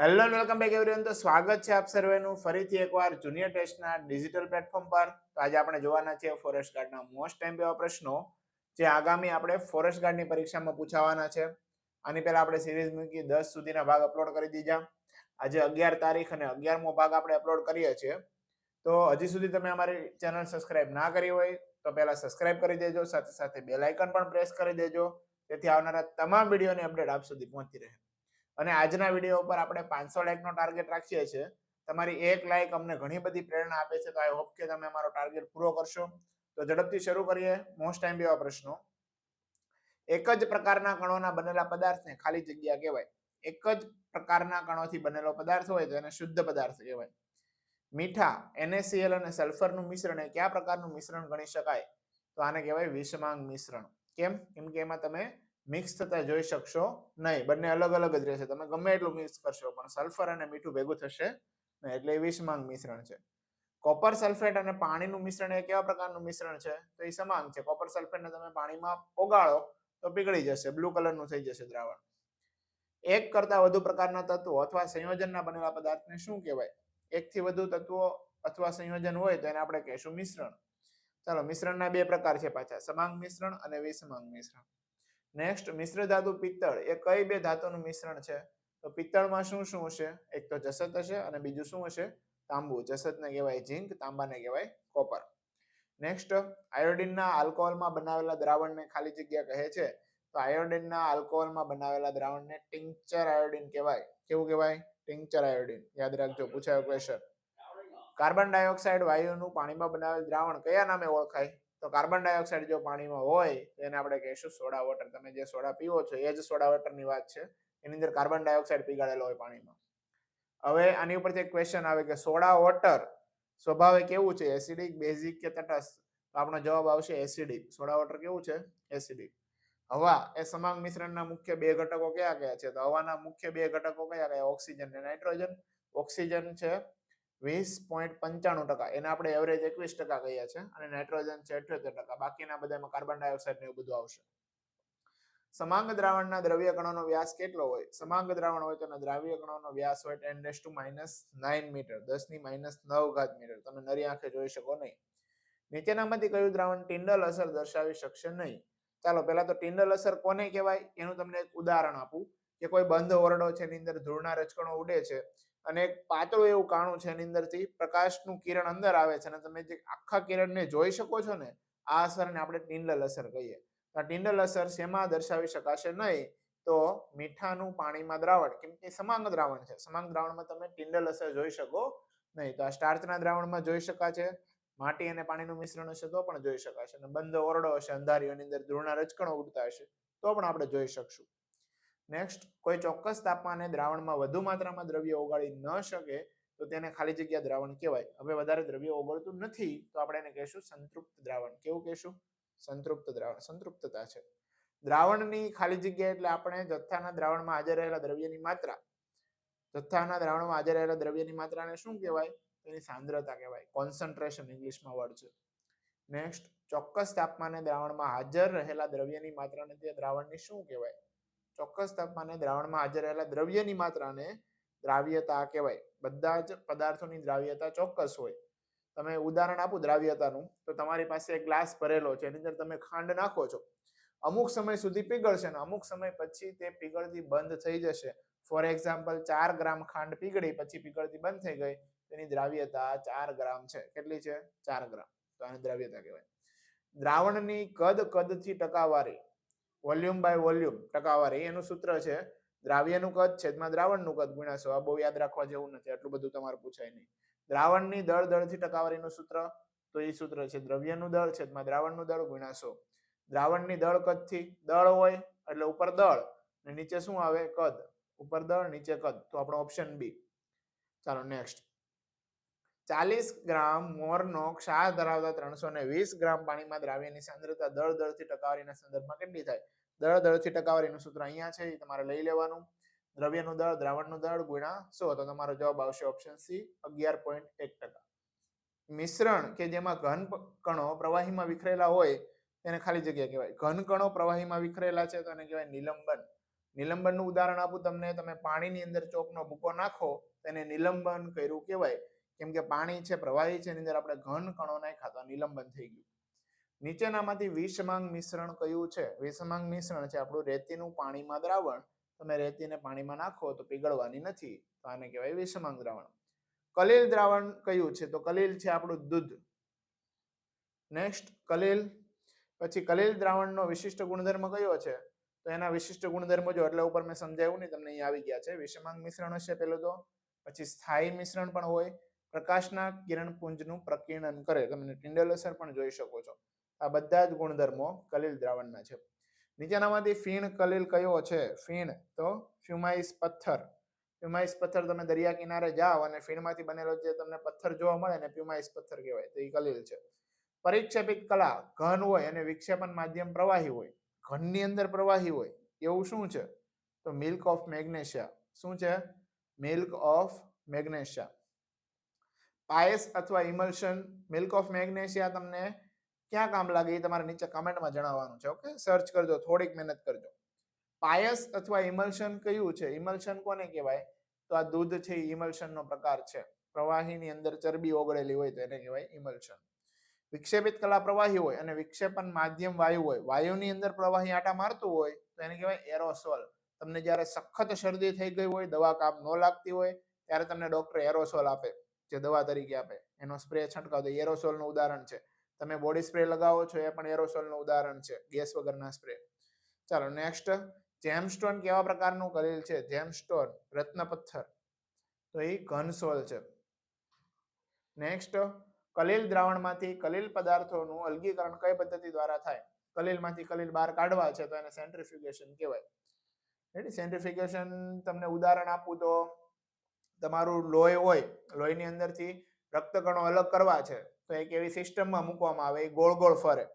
Hello and welcome back everyone. તો સ્વાગત છે આપ સર્વેનું ફરીથી એકવાર જુનિયર ટેસ્ટના ડિજિટલ પ્લેટફોર્મ પર. તો આજે આપણે જોવાના છે ફોરેસ્ટ ગાર્ડના મોસ્ટ ટાઈમ એવા પ્રશ્નો જે આગામી આપણે ફોરેસ્ટ ગાર્ડની પરીક્ષામાં પૂછાવાના છે. આની પહેલા આપણે સિરીઝ મૂકી 10 સુધીના ભાગ અપલોડ કરી દીધા. આજે 11 તારીખ અને 11મો ભાગ આપણે અપલોડ કરીએ છીએ. તો હજી સુધી તમે અમારી ચેનલ સબસ્ક્રાઇબ ના કરી હોય તો પહેલા સબસ્ક્રાઇબ કરી દેજો, સાથે સાથે બેલ આઇકન પણ પ્રેસ કરી દેજો, જેથી આવનારા તમામ વિડીયોની અપડેટ આપ સુધી પહોંચતી રહે. અને આજના વિડીયો ઉપર આપણે 500 લાઈકનો ટાર્ગેટ રાખીએ છીએ. તમારી એક લાઈક અમને ઘણી બધી પ્રેરણા આપે છે, તો આઈ હોપ કે તમે અમારો ટાર્ગેટ પૂરો કરશો. તો ઝડપથી શરૂ કરીએ મોસ્ટ ટાઈમ એવા પ્રશ્નો. એક જ પ્રકારના કણોના બનેલા પદાર્થને ખાલી જગ્યા કહેવાય. એક જ પ્રકારના કણોથી બનેલો પદાર્થ હોય તો એને શુદ્ધ પદાર્થ કહેવાય. મીઠા NaCl અને સલ્ફરનું મિશ્રણ એ કયા પ્રકારનું મિશ્રણ ગણી શકાય? તો આને કહેવાય વિષમાંગ મિશ્રણ. કેમ? કેમ કે એમાં તમે મિક્સ થતા જોઈ શકશો નહીં, બંને અલગ અલગ જ રહેશે. તમે ગમે એટલું મિક્સ કરશો પણ સલ્ફર અને મીઠું ભેગું થશે નહીં, એટલે એ વિષમાંગ મિશ્રણ છે. કોપર સલ્ફેટ અને પાણીનું મિશ્રણ એ કેવા પ્રકારનું મિશ્રણ છે? તો એ સમાંગ છે. કોપર સલ્ફેટને તમે પાણીમાં ઓગાળો તો પીગળી જશે, બ્લુ કલરનું થઈ જશે દ્રાવણ. એક કરતા વધુ પ્રકારના તત્વો અથવા સંયોજનના બનેલા પદાર્થને શું કહેવાય? એકથી વધુ તત્વો અથવા સંયોજન હોય તો એને આપણે કહેશું મિશ્રણ. ચાલો, મિશ્રણના બે પ્રકાર છે પાછા, સમાંગ મિશ્રણ અને વિષમાંગ મિશ્રણ. નેક્સ્ટ, મિશ્ર ધાતુ પિત્તળ એ કઈ બે ધાતુનું મિશ્રણ છે? તો પિત્તળમાં શું શું હશે? એક તો જસત હશે અને બીજું શું હશે? તાંબુ. જસતને કહેવાય ઝિંક, તાંબાને કહેવાય કોપર. નેક્સ્ટ, આયોડિનના આલ્કોહોલમાં બનાવેલા દ્રાવણને ખાલી જગ્યા કહે છે. તો આયોડિનના આલ્કોહોલમાં બનાવેલા દ્રાવણને ટિંક્ચર આયોડિન કહેવાય. કેવું કહેવાય? ટિંક્ચર આયોડિન. યાદ રાખજો, પૂછાયો ક્વેશ્ચન. કાર્બન ડાયોક્સાઇડ વાયુનું પાણીમાં બનાવેલ દ્રાવણ કયા નામે ઓળખાય? તો કાર્બન ડાયોક્સાઇડ જો પાણીમાં હોય તો એને આપણે કહીશું સોડા વોટર. તમે જે સોડા પીવો છો એ જ સોડા વોટરની વાત છે. એની અંદર કાર્બન ડાયોક્સાઇડ પીગાડેલો હોય પાણીમાં. હવે આની ઉપરથી એક ક્વેશ્ચન આવે કે સોડા વોટર સ્વભાવે કેવું છે? એસિડિક, બેઝિક કે તટસ્થ? તો આપણો જવાબ આવશે એસિડિક. સોડા વોટર કેવું છે? એસિડિક. હવા એ સમાંગ મિશ્રણના મુખ્ય બે ઘટકો કયા કયા છે? તો હવાના મુખ્ય બે ઘટકો કયા કયા? ઓક્સિજન અને નાઇટ્રોજન. ઓક્સિજન છે 20.95%, એને આપણે એવરેજ 21% કહીએ છીએ, અને નાઇટ્રોજન છે 78%. બાકીના બધામાં કાર્બન ડાયોક્સાઇડ ને એવું બધું આવશે. સમાંગ દ્રાવણના દ્રવ્ય કણોનો વ્યાસ કેટલો હોય? સમાંગ દ્રાવણ હોય તો એના દ્રાવ્ય કણોનો વ્યાસ હોય 10⁻⁹ મીટર, 10⁹ મીટર. તમે નરી આંખે જોઈ શકો નહીં. નીચેનામાંથી કયું દ્રાવણ ટિન્ડલ અસર દર્શાવી શકશે નહીં? ચાલો, પહેલા તો ટિન્ડલ અસર કોને કહેવાય એનું તમને એક ઉદાહરણ આપું કે કોઈ બંધ ઓરડો છે, એની અંદર ધૂળના રજકણો ઉડે છે અને એક પાતળું એવું કાણું છે, એની અંદરથી પ્રકાશનું કિરણ અંદર આવે છે અને તમે જે આખા કિરણને જોઈ શકો છો ને, આ અસરને આપણે ટિન્ડલ અસર કહીએ. આ ટિન્ડલ અસર શેમાં દર્શાવી શકાશે નહીં? તો મીઠાનું પાણીમાં દ્રાવણ, કેમ કે સમાંગ દ્રાવણ છે, સમાંગ દ્રાવણમાં તમે ટિન્ડલ અસર જોઈ શકો નહીં. તો આ સ્ટાર્ચના દ્રાવણમાં જોઈ શકાશે, માટી અને પાણીનું મિશ્રણ હશે તો પણ જોઈ શકાશે, અને બંધ ઓરડો હશે અંધારીઓની અંદર ધૂળના રજકણો ઉડતા હશે તો પણ આપણે જોઈ શકશું. નેક્સ્ટ, કોઈ ચોક્કસ તાપમાને દ્રાવણમાં વધુ માત્રામાં દ્રવ્ય ઓગાળી ન શકે તો તેને ખાલી જગ્યા દ્રાવણ કહેવાય. હવે વધારે દ્રવ્ય ઓગળતું નથી તો આપણે એને કહીશું સંતૃપ્ત દ્રાવણ. કેવું કહીશું? સંતૃપ્ત દ્રાવણ. સંતૃપ્તતા છે. દ્રાવણની ખાલી જગ્યા એટલે આપણે જથ્થાના દ્રાવણમાં હાજર રહેલા દ્રવ્યની માત્રા. જથ્થાના દ્રાવણમાં હાજર રહેલા દ્રવ્યની માત્રાને શું કહેવાય? એની સાંદ્રતા કહેવાય. કોન્સન્ટ્રેશન ઇંગ્લિશમાં વર્ડ છે. નેક્સ્ટ, ચોક્કસ તાપમાને દ્રાવણમાં હાજર રહેલા દ્રવ્યની માત્રાને તે દ્રાવણની શું કહેવાય? ચોક્કસ તાપમાને દ્રાવણમાં હાજર રહેલા દ્રવ્યની માત્રાને દ્રાવ્યતા કહેવાય. બધા જ પદાર્થોની દ્રાવ્યતા ચોક્કસ હોય. તમે ઉદાહરણ આપું દ્રાવ્યતાનું, તો તમારી પાસે એક ગ્લાસ ભરેલો છે, એની અંદર તમે ખાંડ નાખો છો, અમુક સમય સુધી પીગળશે અને અમુક સમય પછી તે પીગળતી બંધ થઈ જશે. ફોર એક્ઝામ્પલ, 4 ગ્રામ ખાંડ પીગળી પછી પીગળતી બંધ થઈ ગઈ, તેની દ્રાવ્યતા 4 ગ્રામ છે. કેટલી છે? 4 ગ્રામ. તો આને દ્રાવ્યતા કહેવાય. દ્રાવણની કદથી ટકાવારી, વોલ્યુમ બાય વોલ્યુમ ટકાવારી, એનું સૂત્ર છે દ્રાવ્યનું કદ છેદમાં દ્રાવણનું કદ ગુણ્યા 100. આ બહુ યાદ રાખવા જેવું નથી, આટલું બધું તમારે પૂછાય નહીં. દ્રાવણની દળથી ટકાવારીનું સૂત્ર, તો એ સૂત્ર છે દ્રવ્યનું દળ છેદમાં દ્રાવણનું દળ ગુણ્યા 100. દ્રાવણની દળ કદથી, દળ હોય એટલે ઉપર દળ અને નીચે શું આવે? કદ. ઉપર દળ નીચે કદ, તો આપણો ઓપ્શન બી. ચાલો નેક્સ્ટ, 40 ગ્રામ મોરનો ક્ષાર ધરાવતા 320 ગ્રામ પાણીમાં દ્રાવ્યની સાંદ્રતા દળથી ટકાવારીના સંદર્ભમાં કેટલી થાય? દળથી ટકાવારીનું સૂત્ર અહીંયા છે, એ તમારે લઈ લેવાનું. દ્રવ્યનું દળ દ્રાવણનું દળ ગુણ્યા 100, તો તમારો જવાબ આવશે ઓપ્શન સી, 11.1%. મિશ્રણ કે જેમાં ઘન કણો પ્રવાહીમાં વિખરેલા હોય તેને ખાલી જગ્યા કહેવાય. ઘન કણો પ્રવાહીમાં વિખરેલા છે તો એને કહેવાય નિલંબન. નિલંબનનું ઉદાહરણ આપું તમને, તમે પાણીની અંદર ચોકનો ભૂકો નાખો તેને નિલંબન કર્યું કહેવાય, કેમ કે પાણી છે પ્રવાહી છે, એની અંદર આપણે ઘન કણો નાખ્યા તો નિલંબન થઈ ગયું. નીચેનામાંથી વિષમાંગ મિશ્રણ કયું છે? વિષમાંગ મિશ્રણ છે આપણું રેતીનું પાણીમાં દ્રાવણ. તમે રેતીને પાણીમાં નાખો તો પીગળવાની નથી, તો આને કહેવાય વિષમાંગ દ્રાવણ. કલીલ દ્રાવણ કયું છે? તો કલીલ છે આપણું દૂધ. નેક્સ્ટ કલીલ. પછી કલીલ દ્રાવણનો વિશિષ્ટ ગુણધર્મ કયો છે? તો એના વિશિષ્ટ ગુણધર્મો જો એટલે ઉપર મેં સમજાવ્યું નહીં તમને, અહીં આવી ગયા છે. વિષમાંગ મિશ્રણ હશે પેલું તો, પછી સ્થાયી મિશ્રણ પણ હોય, પ્રકાશના કિરણપુંજનું પ્રકીર્ણન કરે, તમે ટિન્ડલ અસર પણ જોઈ શકો છો. આ બધા જ ગુણધર્મો કલીલ દ્રાવણના છે. નીચેનામાંથી ફીણ કલીલ કયો છે? ફીણ તો ફ્યુમાઇસ પથ્થર. ફ્યુમાઇસ પથ્થર તમે દરિયા કિનારે જાઓ અને ફીણમાંથી બનેલો જે તમને પથ્થર જોવા મળે ને ફ્યુમાઇસ પથ્થર કહેવાય, તો એ કલીલ છે. પરિક્ષેપિત કલા ઘન હોય અને વિક્ષેપન માધ્યમ પ્રવાહી હોય. ઘનની અંદર પ્રવાહી હોય એવું શું છે? તો મિલ્ક ઓફ મેગ્નેશિયા. શું છે? Milk of magnesia. પાયસ અથવા ઇમલ્શન. મિલ્ક ઓફ મેગ્નેશિયા તમને ક્યાં કામ લાગે એ તમારે નીચે કમેન્ટમાં જણાવવાનું છે. ઓકે, સર્ચ કરજો, થોડીક મહેનત કરજો. પાયસ અથવા ઇમલ્શન કયું છે? ઇમલ્શન કોને કહેવાય? તો આ દૂધ છે એ ઇમલ્શનનો પ્રકાર છે. પ્રવાહીની અંદર ચરબી ઓગળેલી હોય તો એને કહેવાય ઇમલ્શન. વિક્ષેપિત કલા પ્રવાહી હોય અને વિક્ષેપન માધ્યમ વાયુ હોય. વાયુની અંદર પ્રવાહી આટા મારતું હોય તો એને કહેવાય એરોસોલ. તમને જ્યારે સખત શરદી થઈ ગઈ હોય, દવા કામ ન લાગતી હોય, ત્યારે તમને ડોક્ટર એરોસોલ આપે, જે દવા તરીકે આપે. એનો સ્પ્રે છંટકાવ, તો એરોસોલનું ઉદાહરણ છે. તમે બોડી સ્પ્રે લગાવો છો એ પણ એરોસોલનું ઉદાહરણ છે, ગેસ વગરના સ્પ્રે. ચાલો નેક્સ્ટ. જેમસ્ટોન કેવા પ્રકારનું કલીલ છે? જેમસ્ટોન રત્નપથ્થર, તો એ ઘનસોલ છે. નેક્સ્ટ. કલીલ દ્રાવણમાંથી કલીલ પદાર્થોનું અલગીકરણ કઈ પદ્ધતિ દ્વારા થાય? કલીલમાંથી કલીલ બહાર કાઢવા છે તો એને સેન્ટ્રીફ્યુગેશન કહેવાય. સેન્ટ્રીફ્યુગેશન તમને ઉદાહરણ આપું તો તમારું લોહી હોય, લોહીની અંદરથી રક્તકણો અલગ કરવા છે તો એક એવી સિસ્ટમમાં મૂકવામાં આવે, એ ગોળ ગોળ ફરે.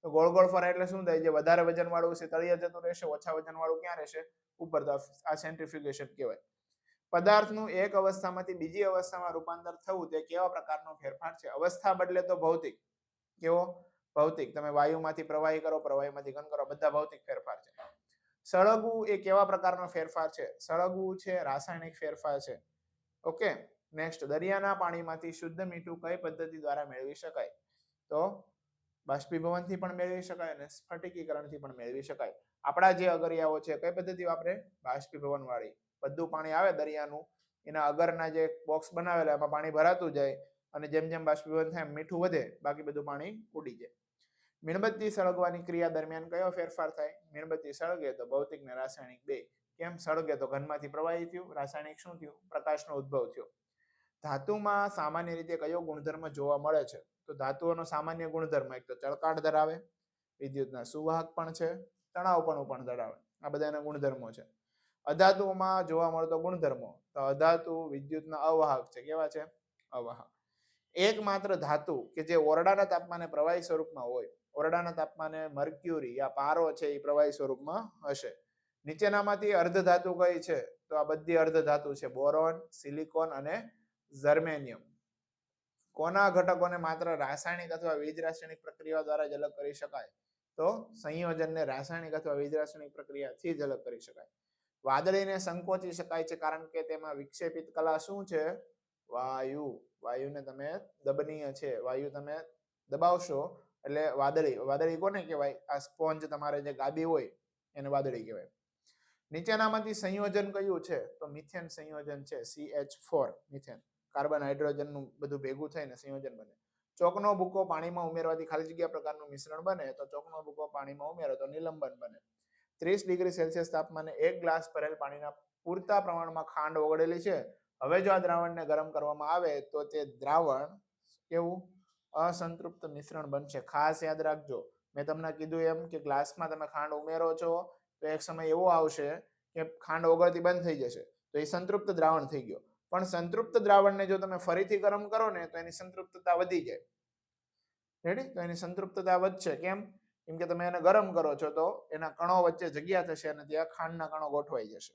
તો ગોળ ગોળ ફરે એટલે શું થાય? જે વધારે વજન વાળું છે તળિયે જતું રહેશે, ઓછા વજન વાળું ક્યાં રહેશે? ઉપર. તો આ સેન્ટ્રીફ્યુગેશન કહેવાય. પદાર્થનું એક અવસ્થામાંથી બીજી અવસ્થામાં રૂપાંતર થવું તે કેવા પ્રકારનો ફેરફાર છે? અવસ્થા બદલે તો ભૌતિક. કેવો? ભૌતિક. તમે વાયુમાંથી પ્રવાહી કરો, પ્રવાહીમાંથી ઘન કરો, બધા ભૌતિક ફેરફાર છે. સળગવું એ કેવા પ્રકારનો ફેરફાર છે? સળગવું છે રાસાયણિક ફેરફાર છે. ઓકે. નેક્સ્ટ. દરિયાના પાણીમાંથી શુદ્ધ મીઠું કઈ પદ્ધતિ દ્વારા મેળવી શકાય? તો બાષ્પીભવનથી પણ મેળવી શકાય અને સ્ફટિકીકરણથી પણ મેળવી શકાય. આપણા જે અગરિયાઓ છે કઈ પદ્ધતિ વાપરે? બાષ્પીભવન વાળી. બધું પાણી આવે દરિયાનું, એના અગરના જે બોક્સ બનાવેલા એમાં પાણી ભરાતું જાય અને જેમ જેમ બાષ્પીભવન થાય મીઠું વધે, બાકી બધું પાણી ઉડી જાય. મીણબત્તી સળગવાની ક્રિયા દરમિયાન કયો ફેરફાર થાય? મીણબત્તી સળગે તો ભૌતિક ને રાસાયણિક બે. કેમ? સળગે તો ઘનમાંથી પ્રવાહી થયું, રાસાયણિક શું થયું? પ્રકાશનો ઉદ્ભવ થયો. ધાતુમાં સામાન્ય રીતે કયો ગુણધર્મ જોવા મળે છે? તો ધાતુઓનો સામાન્ય ગુણધર્મ એક તો ચળકાટ ધરાવે, વિદ્યુતના સુવાહક પણ છે, તણાવપણું પણ ધરાવે. આ બધાના ગુણધર્મો છે. અધાતુઓમાં જોવા મળતો ગુણધર્મો, તો અધાતુ વિદ્યુતના અવાહક છે. કેવા છે? અવાહક. એકમાત્ર ધાતુ કે જે ઓરડાના તાપમાને પ્રવાહી સ્વરૂપમાં હોય, ઓરડાના તાપમાને મર્ક્યુરી યા પારો છે એ પ્રવાહી સ્વરૂપમાં હશે. નીચેનામાંથી અર્ધધાતુ કઈ છે? તો આ બધી અર્ધધાતુ છે. બોરોન, સિલિકોન અને જર્મેનિયમ. કોના ઘટકોને માત્ર રાસાયણિક અથવા વીજ રાસાયણિક પ્રક્રિયા દ્વારા જ અલગ કરી શકાય? તો સંયોજનને રાસાયણિક અથવા વીજ રાસાયણિક પ્રક્રિયાથી જ અલગ કરી શકાય. વાદળીને સંકોચી શકાય છે કારણ કે તેમાં વિક્ષેપિત કલા શું છે? વાયુ. વાયુને તમે દબનીય છે, વાયુ તમે દબાવશો એટલે વાદળી. વાદળી કોને કહેવાય? આ સ્પોન્જ તમારે જે ગાદી હોય એને વાદળી કહેવાય. નીચેનામાંથી સંયોજન કયું છે? તો મિથેન સંયોજન છે. CH4 methane. કાર્બન હાઇડ્રોજનનું બધું ભેગું થઈને સંયોજન બને. ચોકનો ભૂકો પાણીમાં ઉમેરવાથી ખાલી જગ્યા પ્રકારનું મિશ્રણ બને, તો ચોકનો ભૂકો પાણીમાં ઉમેરો તો નિલંબન બને. 30 ડિગ્રી સેલ્સિયસ તાપમાને 1 ગ્લાસ ભરેલ પાણીના પૂરતા પ્રમાણમાં ખાંડ ઓગળેલી છે. હવે જો આ દ્રાવણને ગરમ કરવામાં આવે તો તે દ્રાવણ કેવું? અસંતૃપ્ત મિશ્રણ બનશે. ખાસ યાદ રાખજો, મેં તમને કીધું એમ કે ગ્લાસમાં તમે ખાંડ ઉમેરો છો તો એક સમય એવો આવશે કે ખાંડ ઓગળતી બંધ થઈ જશે, તો એ સંતૃપ્ત દ્રાવણ થઈ ગયો. પણ સંતૃપ્ત દ્રાવણને જો તમે ફરીથી ગરમ કરો ને તો એની સંતૃપ્તતા વધી જાય. રેડી? તો એની સંતૃપ્તતા વધશે. કેમ? કેમ કે તમે એને ગરમ કરો છો તો એના કણો વચ્ચે જગ્યા થશે અને ત્યાં ખાંડના કણો ગોઠવાઈ જશે.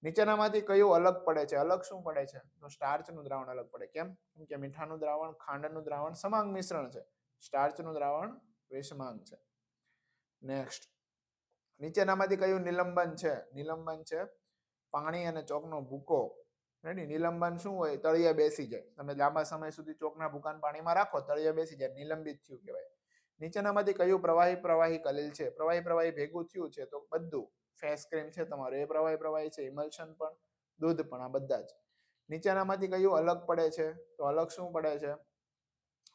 નીચેનામાંથી કયું અલગ પડે છે? અલગ શું પડે છે? તો સ્ટાર્ચનું દ્રાવણ અલગ પડે. કેમ? કેમ કે મીઠાનું દ્રાવણ, ખાંડનું દ્રાવણ સમાંગ મિશ્રણ છે. સ્ટાર્ચનું દ્રાવણ વિષમાંગ છે. નેક્સ્ટ. નીચેનામાંથી કયું નિલંબન છે? નિલંબન છે પાણી અને ચોકનો ભૂકો. રેડી? નિલંબન શું હોય? તળિયે બેસી જાય. તમે લાંબા સમય સુધી ચોકના ભૂકાને પાણીમાં રાખો, તળિયે બેસી જાય, નિલંબિત થયું કહેવાય. નીચેનામાંથી કયું પ્રવાહી કલીલ છે? પ્રવાહી ભેગું થયું છે તો બધું. ફેસ ક્રીમ છે તમારું એ પ્રવાહી છે, ઇમલ્શન પણ, દૂધ પણ, આ બધા જ. નીચેનામાંથી કયું અલગ પડે છે? તો અલગ શું પડે છે?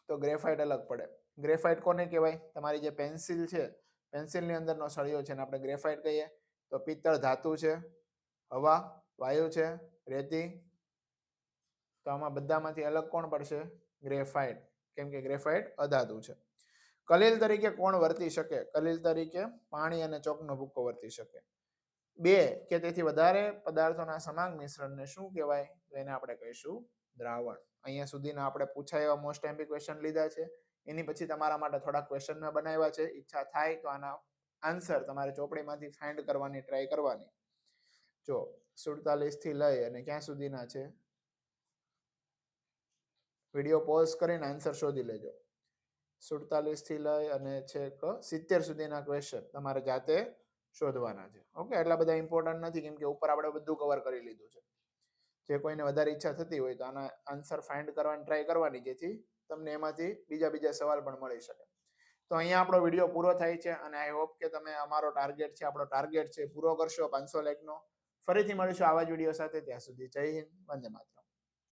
તો ગ્રેફાઇટ અલગ પડે. ગ્રેફાઇટ કોને કહેવાય? તમારી જે પેન્સિલ છે, પેન્સિલની અંદરનો સળિયો છે ને આપણે ગ્રેફાઇટ કહીએ. તો પિત્તળ ધાતુ છે, હવા, વાયુ છે, રેતી. તો આમાં બધામાંથી અલગ કોણ પડશે? ગ્રેફાઇટ. કેમ કે ગ્રેફાઇટ અધાતુ છે. કલીલ તરીકે કોણ વર્તી શકે? કલીલ તરીકે પાણી અને ચોકનો ભૂકો વર્તી શકે. 2 કે તેથી વધારે પદાર્થોના સમાંગ મિશ્રણને શું કહેવાય? તો એને આપણે કહીશું દ્રાવણ. અહીંયા સુધીના આપણે પૂછાય એવા મોસ્ટ એમપી ક્વેશ્ચન લીધા છે. એની પછી તમારા માટે થોડા ક્વેશ્ચન મેં બનાવ્યા છે. ઈચ્છા થાય તો આના આન્સર તમારે ચોપડીમાંથી ફાઇન્ડ કરવાની ટ્રાય કરવાની. જો 47 થી લઈ અને ક્યાં સુધીના છે? વિડીયો પોઝ કરીને આન્સર શોધી લેજો. 47 થી લઈ અને છેક 70 સુધીના ક્વેશ્ચન તમારે જાતે શોધવાના છે. ઓકે, એટલા બધા ઇમ્પોર્ટન્ટ નથી કેમ કે ઉપર આપણે બધું કવર કરી લીધું છે. જે કોઈને વધારે ઈચ્છા થતી હોય તો આના આન્સર ફાઇન્ડ કરવાની ટ્રાય કરવાની, જેથી તમને એમાંથી બીજા સવાલ પણ મળી શકે. તો અહીંયા આપણો વિડીયો પૂરો થાય છે અને આઈ હોપ કે તમે આપણો ટાર્ગેટ છે પૂરો કરશો 500 લાઈકનો. ફરીથી મળીશું આવા જ વિડીયો સાથે. ત્યાં સુધી જય હિન્દ, વંદે માતરમ.